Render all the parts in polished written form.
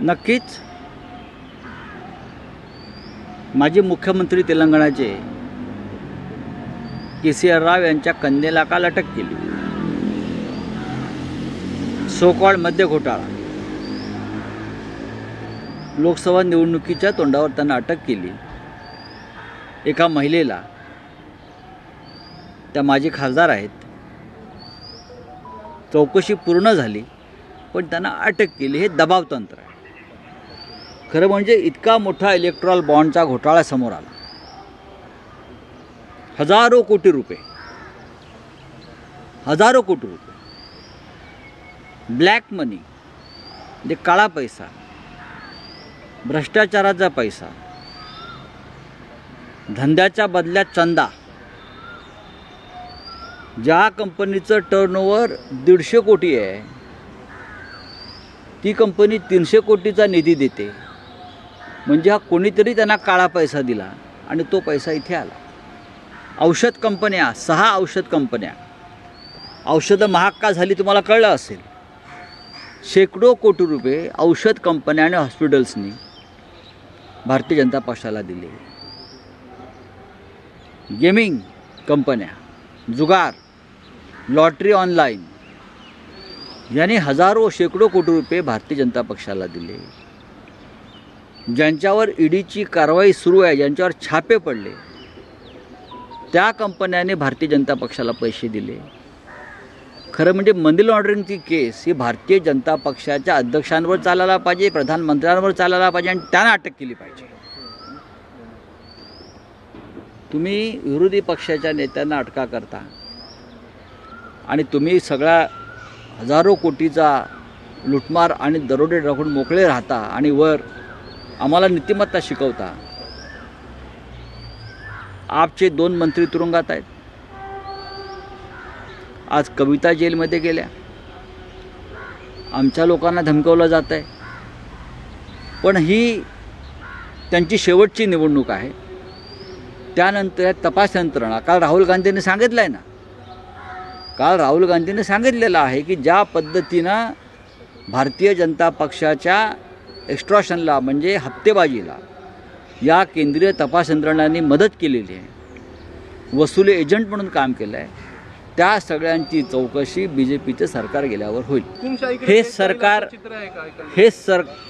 नक्कीच माजी मुख्यमंत्री तेलंगणाचे केसीआर राव यांच्या कन्येला काल अटक केली. सो-कॉल्ड मद्य घोटाळा, लोकसभा निवडणुकीच्या तोंडावर त्यांना अटक केली. एका महिलेला, त्या माजी खासदार आहेत, चौकशी पूर्ण झाली पण त्यांना अटक केली. हे दबावतंत्र आहे. खरं म्हणजे इतका मोठा इलेक्ट्रॉल बॉन्डचा घोटाळा समोर आला. हजारो कोटी रुपये ब्लॅक मनी म्हणजे काळा पैसा, भ्रष्टाचाराचा पैसा, धंद्याच्या बदल्यात चंदा. ज्या कंपनीचं टर्नओव्हर 150 कोटी आहे ती कंपनी 300 कोटीचा निधी देते. म्हणजे हा कोणीतरी त्यांना काळा पैसा दिला आणि तो पैसा इथे आला. औषध कंपन्या, 6 औषध कंपन्या, औषधं महाग का झाली तुम्हाला कळलं असेल. शेकडो कोटी रुपये औषध कंपन्या आणि हॉस्पिटल्सनी भारतीय जनता पक्षाला दिले. गेमिंग कंपन्या, जुगार, लॉटरी ऑनलाईन यांनी हजारो शेकडो कोटी रुपये भारतीय जनता पक्षाला दिले. ज्यांच्यावर ईडीची कारवाई सुरू आहे, ज्यांच्यावर छापे पडले, त्या कंपन्यांनी भारतीय जनता पक्षाला पैसे दिले. खरं म्हणजे मनी लॉन्ड्रिंगची केस ही भारतीय जनता पक्षाच्या अध्यक्षांवर चालायला पाहिजे, प्रधानमंत्र्यांवर चालायला पाहिजे आणि त्यांना अटक केली पाहिजे. तुम्ही विरोधी पक्षाच्या नेत्यांना अटका करता आणि तुम्ही सगळा हजारो कोटीचा लुटमार आणि दरोडे टाकून मोकळे राहता आणि वर आम्हाला नीतिमत्ता शिकवता. आपचे 2 मंत्री तुरुंगात आहेत. आज कविता जेलमध्ये गेल्या. आमच्या लोकांना धमकवलं जात आहे. पण ही त्यांची शेवटची निवडणूक आहे. त्यानंतर तपास यंत्रणा, काल राहुल गांधींनी सांगितलं आहे ना, सांगितलेलं आहे की ज्या पद्धतीनं भारतीय जनता पक्षाच्या एक्स्ट्रॉशनला म्हणजे हप्तेबाजीला या केंद्रीय तपास यंत्रणांनी मदत केलेली आहे, वसुली एजंट म्हणून काम केलं आहे, त्या सगळ्यांची चौकशी BJPचं सरकार गेल्यावर होईल.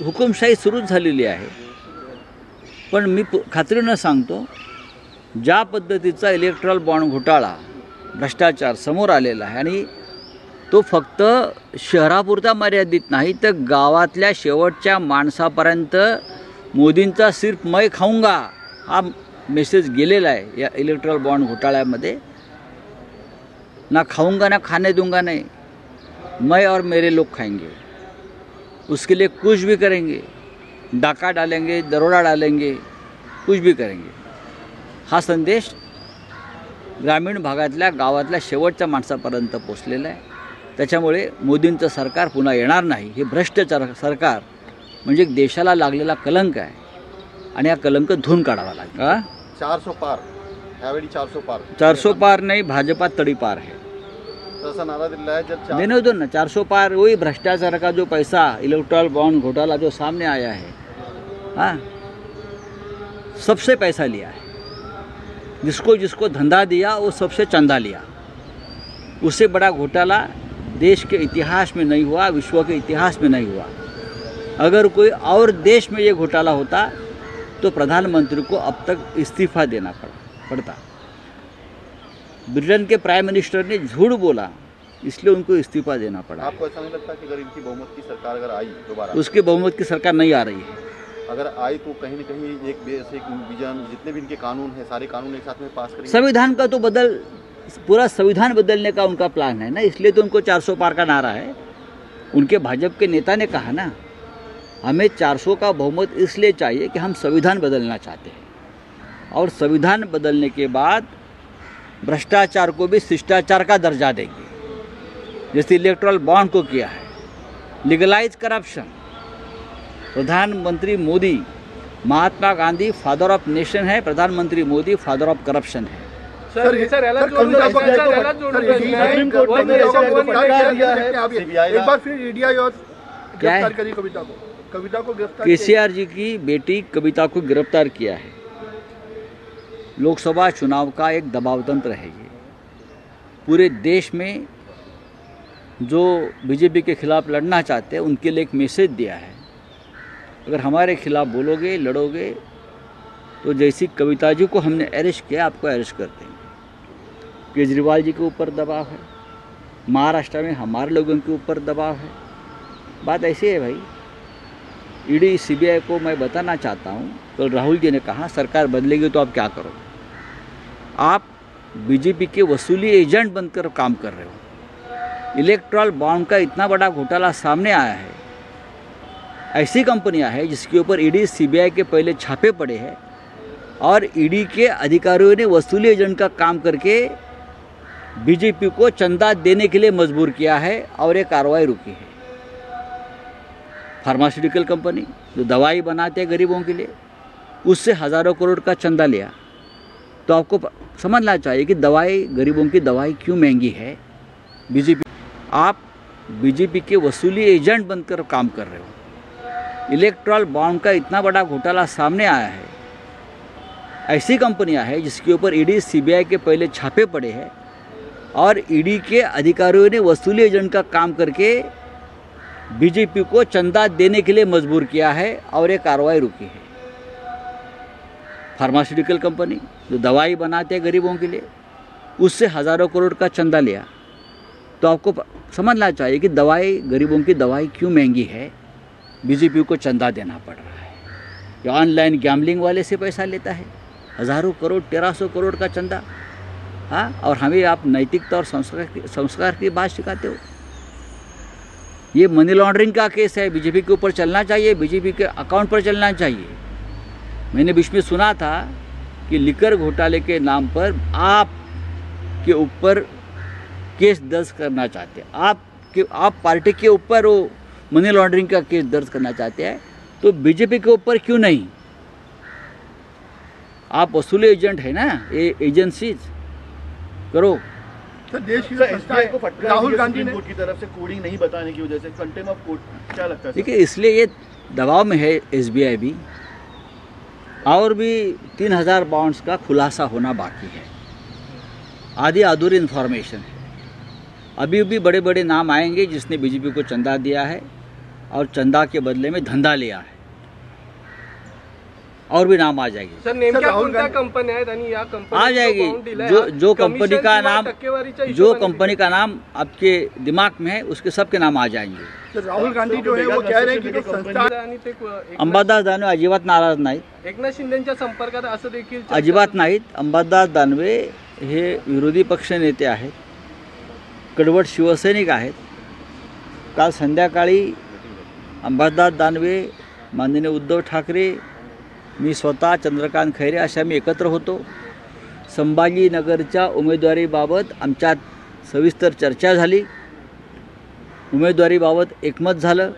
हुकुमशाही सुरूच झालेली आहे. पण मी खात्रीनं सांगतो, ज्या पद्धतीचा इलेक्ट्रॉल बॉन्ड घोटाळा, भ्रष्टाचार समोर आलेला आहे आणि तो फक्त शहरापुरता मर्यादित नाही तर गावातल्या शेवटच्या माणसापर्यंत मोदींचा सिर्फ मैं खाऊंगा हा मेसेज गेलेला आहे या इलेक्ट्रॉल बॉन्ड घोटाळ्यामध्ये. ना खाऊंगा ना खाने दूंगा नहीं, मैं और मेरे लोग खाएंगे, उसके लिए कुछ भी करेंगे, डाका डालेंगे, दरोडा डालेंगे, कुछ भी करेंगे. हा संदेश ग्रामीण भागातल्या गावातल्या शेवटच्या माणसापर्यंत पोचलेला आहे. त्याच्यामुळे मोदींचं सरकार पुन्हा येणार नाही. हे भ्रष्ट सरकार म्हणजे देशाला लागलेला कलंक आहे आणि हा कलंक धुवून काढावा लागेल. 400 पार, यावेळी 400 पार. 400 पार नहीं, भाजपा तड़ीपार है. ऐसा नारा दिला है जब देने दो ना. 400 पार वही भ्रष्टाचार का जो पैसा, इलेक्ट्रॉल बॉन्ड घोटाला जो सामने आया है, हाँ, सबसे पैसा लिया है. जिसको धंधा दिया वो सबसे चंदा लिया. उससे बड़ा घोटाला देश के इतिहास में नहीं हुआ, विश्व के इतिहास में नहीं हुआ. अगर कोई और देश में ये घोटाला होता तो प्रधानमंत्री को अब तक इस्तीफा देना पड़ता. ब्रिटेन के प्राइम मिनिस्टर ने झूठ बोला, इसलिए उनको इस्तीफा देना पड़ा. आपको ऐसा नहीं लगता कि अगर इनकी बहुमत की सरकार अगर आई दोबारा, उसकी बहुमत की सरकार नहीं आ रही है, अगर आई तो कहीं न कहीं एक विजन, जितने भी इनके कानून हैं सारे कानून एक साथ में पास करेंगे. संविधान का तो पूरा संविधान बदलने का उनका प्लान है ना, इसलिए तो उनको 400 पार का नारा है. उनके भाजपा के नेता ने कहा ना, हमें 400 का बहुमत इसलिए चाहिए कि हम संविधान बदलना चाहते हैं और संविधान बदलने के बाद भ्रष्टाचार को भी शिष्टाचार का दर्जा देंगे, जैसे इलेक्ट्रल बॉन्ड को किया है. Legalise corruption. प्रधानमंत्री Modi, Mahatma Gandhi father of nation है, प्रधानमंत्री मोदी फादर ऑफ करप्शन है. सर एक बार फिर ईडी गिरफ्तार करी कविता को. कविता को गिरफ्तार केसीआर जी की बेटी कविता को गिरफ्तार किया है। लोकसभा चुनाव का एक दबाव तंत्र है ये। पूरे देश में जो बीजेपी के खिलाफ लड़ना चाहते हैं उनके लिए एक मैसेज दिया है, अगर हमारे खिलाफ बोलोगे लड़ोगे तो जैसी कविता जी को हमने अरेस्ट किया आपको अरेस्ट कर देंगे। केजरीवाल जी के ऊपर दबाव है, महाराष्ट्र में हमारे लोगों के ऊपर दबाव है। बात ऐसी है भाई, ईडी सीबीआई को मैं बताना चाहता हूँ, कल राहुल जी ने कहा सरकार बदलेगी तो आप क्या करोगे। आप बीजेपी के वसूली एजेंट बनकर काम कर रहे हो। इलेक्ट्रल बॉन्ड का इतना बड़ा घोटाला सामने आया है, ऐसी कंपनियां हैं जिसके ऊपर ईडी सीबीआई के पहले छापे पड़े हैं और ईडी के अधिकारियों ने वसूली एजेंट का काम करके बीजेपी को चंदा देने के लिए मजबूर किया है और ये कार्रवाई रुकी है। फार्मास्यूटिकल कंपनी जो दवाई बनाते हैं गरीबों के लिए, उससे हज़ारों करोड़ का चंदा लिया। तो आपको समझना चाहिए कि दवाई, गरीबों की दवाई क्यों महंगी है। बीजेपी, आप बीजेपी के वसूली एजेंट बनकर काम कर रहे हो। इलेक्ट्रल बॉन्ड का इतना बड़ा घोटाला सामने आया है, ऐसी कंपनियां हैं जिसके ऊपर ईडी सीबीआई के पहले छापे पड़े हैं और ईडी के अधिकारियों ने वसूली एजेंट का काम करके बीजेपी को चंदा देने के लिए मजबूर किया है और ये कार्रवाई रुकी है। फार्मास्यूटिकल कंपनी जो दवाई बनाते हैं गरीबों के लिए, उससे हज़ारों करोड़ का चंदा लिया। तो आपको समझना चाहिए कि दवाई, गरीबों की दवाई क्यों महंगी है। बीजेपी को चंदा देना पड़ रहा है। ये ऑनलाइन गैम्बलिंग वाले से पैसा लेता है, हज़ारों करोड़, 1300 करोड़ का चंदा। हाँ, और हमें आप नैतिकता और संस्कार की बात सिखाते हो। ये मनी लॉन्ड्रिंग का केस है, बीजेपी के ऊपर चलना चाहिए, बीजेपी के अकाउंट पर चलना चाहिए। मैंने बीच में सुना था कि लिकर घोटाले के नाम पर आप के ऊपर केस दर्ज करना चाहते हैं, आप पार्टी के ऊपर वो मनी लॉन्ड्रिंग का केस दर्ज करना चाहते हैं, तो बीजेपी के ऊपर क्यों नहीं। आप वसूली एजेंट है ना, ये एजेंसीज करो। सर, देश की सर, संस्था SBI है, को फटकार राहुल दिया गांधी ने सुप्रीम कोर्ट की तरफ से कोडिंग नहीं बताने की वजह से, कंटेम्प्ट ऑफ कोर्ट, क्या लगता है? देखिए, इसलिए ये दबाव में है एसबीआई भी, और भी 3000 बॉन्ड्स का खुलासा होना बाकी है। आधी अधूरी इन्फॉर्मेशन है। अभी भी बड़े बड़े नाम आएंगे जिसने बीजेपी को चंदा दिया है और चंदा के बदले में धंधा लिया है, और भी नाम आ जाएगी। सर, नेमक्या कोणत्या कंपन्या आहेत आणि या कंपनी आ जाएगी। जो कंपनी का नाम, जो कंपनी का नाम आपके दिमाग में है उसके सबके नाम आ जाएंगे। सर, राहुल गांधी जो है वो कह रहे हैं कि जो संस्था आणि ते अंबादास दानवे अजिबात नाराज नाहीत, एकनाथ शिंदेच्या संपर्कात असं देखील अजिबात नाहीत। अंबादास दानवे हे विरोधी पक्ष नेते आहेत, कडवट शिवसैनिक आहेत। काल संध्याकाळी अंबादास दानवे, माननीय उद्धव ठाकरे, मी स्वतः, चंद्रकांत खैरे अशा मी एकत्र होतो। संभाजीनगरच्या उमेदवारीबाबत आमच्यात सविस्तर चर्चा झाली। उमेदवारीबाबत एकमत झालं,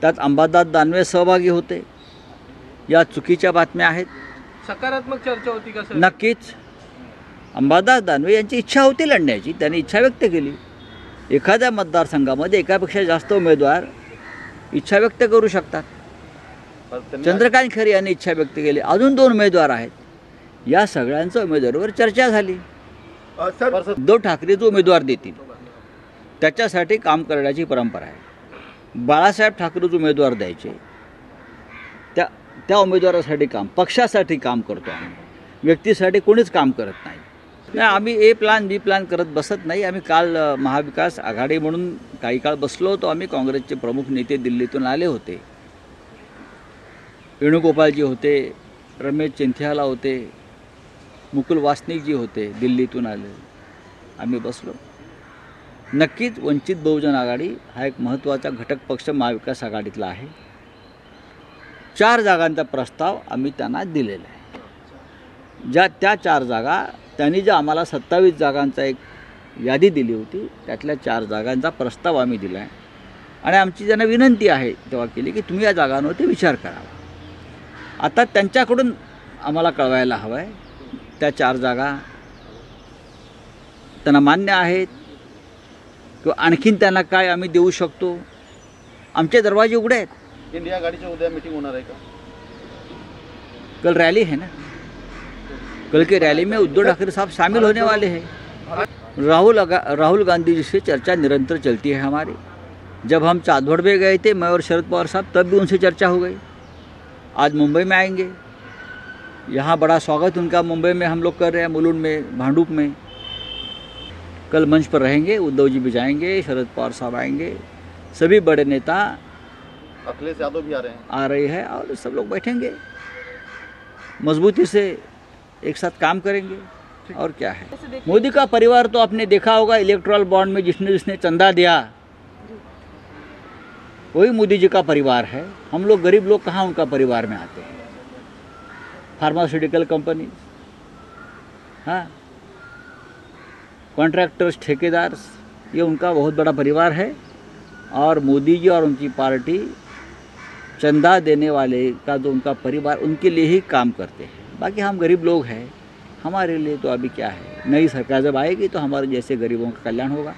त्यात अंबादास दानवे सहभागी होते। या चुकीच्या बातम्या आहेत। सकारात्मक चर्चा होती का सर? नक्कीच अंबादास दानवे यांची इच्छा होती लढण्याची, त्यांनी इच्छा व्यक्त केली। एखाद्या मतदारसंघामध्ये एकापेक्षा जास्त उमेदवार इच्छा व्यक्त करू शकतात। चंद्रकांत खैरे यांनी इच्छा व्यक्त केली, अजून 2 उमेदवार आहेत। या सगळ्यांच्या उमेदवारीवर चर्चा झाली। सर, उद्धव ठाकरे जो उमेदवार देतील त्याच्यासाठी काम करण्याची परंपरा आहे। बाळासाहेब ठाकरे जो उमेदवार द्यायचे त्या उमेदवारासाठी काम, पक्षासाठी काम करतो आम्ही, व्यक्तीसाठी कोणीच काम करत नाही। आम्ही ए प्लॅन बी प्लॅन करत बसत नाही। आम्ही काल महाविकास आघाडी म्हणून काही काळ बसलो होतो। आम्ही काँग्रेसचे प्रमुख नेते दिल्लीतून आले होते, वेणुगोपालजी होते, रमेश चिंथियाला होते, मुकुल वासनिकजी होते, दिल्लीतून आले। आम्ही बसलो। नक्कीच वंचित बहुजन आघाडी हा एक महत्त्वाचा घटक पक्ष महाविकास आघाडीतला आहे। 4 जागांचा प्रस्ताव आम्ही त्यांना दिलेला आहे। त्या 4 जागा त्यांनी ज्या आम्हाला 27 जागांचा एक यादी दिली होती, त्यातल्या 4 जागांचा प्रस्ताव आम्ही दिला आहे आणि आमची त्यांना विनंती आहे तेव्हा केली की तुम्ही या जागांवरती विचार करावा। आता त्यांच्याकडून आम्हाला कळवायला हवं आहे त्या 4 जागा त्यांना मान्य आहेत किंवा आणखीन त्यांना काय आम्ही देऊ शकतो, आमचे दरवाजे उघडे आहेत. इंडिया आघाडीच्या उद्या मीटिंग होणार आहे का? कल रैली है ना, कल की रैली में उद्धव ठाकरे साहब शामिल होने वाले हैं. राहुल गांधी जी से चर्चा निरंतर चलती है हमारी. जब हम चांदवड़ में गए थे, मैं और शरद पवार साहब, तब भी उनसे चर्चा हो गई. आज मुंबई में आएंगे, यहाँ बड़ा स्वागत उनका मुंबई में हम लोग कर रहे हैं, मुलुंड में, भांडुप में. कल मंच पर रहेंगे, उद्धव जी भी जाएंगे, शरद पवार साहब आएंगे, सभी बड़े नेता अखिलेश यादव भी आ रहे हैं. आ रही है और सब लोग बैठेंगे, मजबूती से एक साथ काम करेंगे. और क्या है, मोदी का परिवार तो आपने देखा होगा, इलेक्टोरल बॉन्ड में जिसने जिसने चंदा दिया वही मोदी जी का परिवार है. हम लोग गरीब लोग कहाँ उनका परिवार में आते हैं. फार्मास्यूटिकल कंपनी, हाँ, कॉन्ट्रैक्टर्स, ठेकेदार, ये उनका बहुत बड़ा परिवार है. और मोदी जी और उनकी पार्टी चंदा देने वाले का जो उनका परिवार, उनके लिए ही काम करते हैं. बाकी हम गरीब लोग हैं, हमारे लिए तो अभी क्या है, नई सरकार जब आएगी तो हमारे जैसे गरीबों का कल्याण होगा.